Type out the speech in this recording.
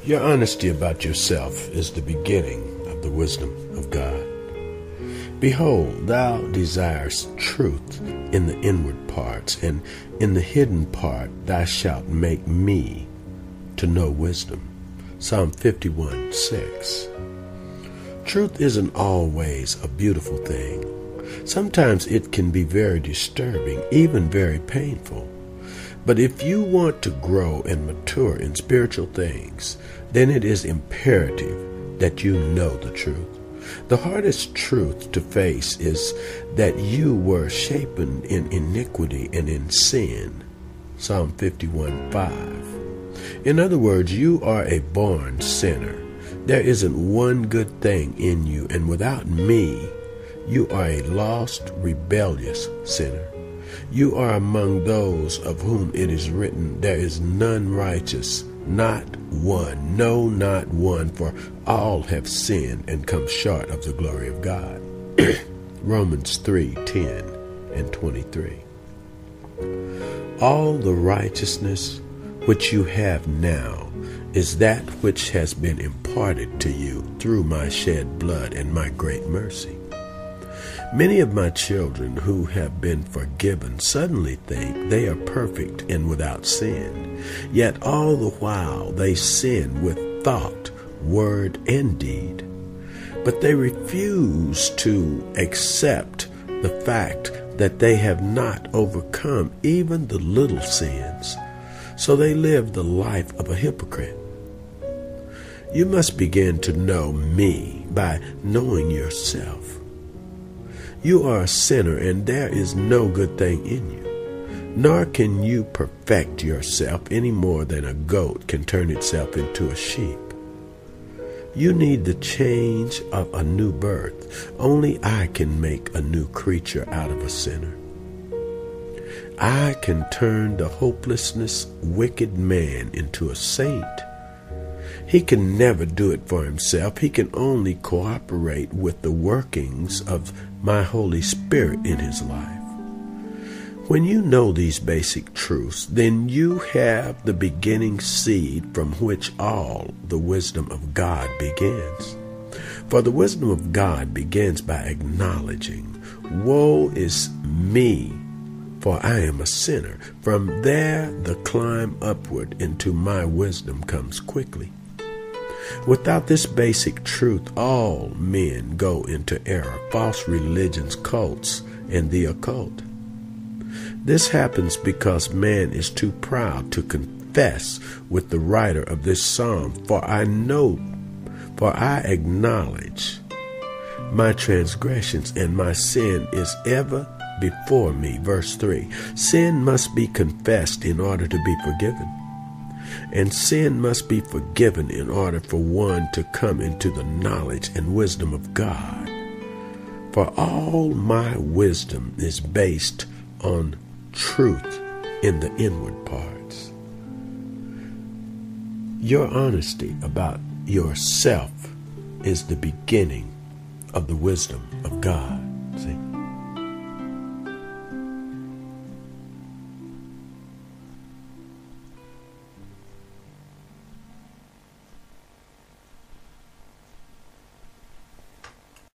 Your honesty about yourself is the beginning of the wisdom of God. Behold, thou desirest truth in the inward parts, and in the hidden part thou shalt make me to know wisdom. Psalm 51:6. Truth isn't always a beautiful thing. Sometimes it can be very disturbing, even very painful. But if you want to grow and mature in spiritual things, then it is imperative that you know the truth. The hardest truth to face is that you were shapen in iniquity and in sin. Psalm 51:5. In other words, you are a born sinner. There isn't one good thing in you, and without me, you are a lost, rebellious sinner. You are among those of whom it is written, there is none righteous, not one, no, not one, for all have sinned and come short of the glory of God. Romans 3:10 and 23. All the righteousness which you have now is that which has been imparted to you through my shed blood and my great mercy. Many of my children who have been forgiven suddenly think they are perfect and without sin, yet all the while they sin with thought, word, and deed. But they refuse to accept the fact that they have not overcome even the little sins, so they live the life of a hypocrite. You must begin to know me by knowing yourself. You are a sinner, and there is no good thing in you. Nor can you perfect yourself any more than a goat can turn itself into a sheep. You need the change of a new birth. Only I can make a new creature out of a sinner. I can turn the hopelessness, wicked man into a saint. He can never do it for himself. He can only cooperate with the workings of my Holy Spirit in his life. When you know these basic truths, then you have the beginning seed from which all the wisdom of God begins. For the wisdom of God begins by acknowledging, woe is me, for I am a sinner. From there, the climb upward into my wisdom comes quickly. Without this basic truth, all men go into error, false religions, cults, and the occult. This happens because man is too proud to confess with the writer of this psalm, for I acknowledge my transgressions, and my sin is ever before me. Verse 3. Sin must be confessed in order to be forgiven. And sin must be forgiven in order for one to come into the knowledge and wisdom of God. For all my wisdom is based on truth in the inward parts. Your honesty about yourself is the beginning of the wisdom of God.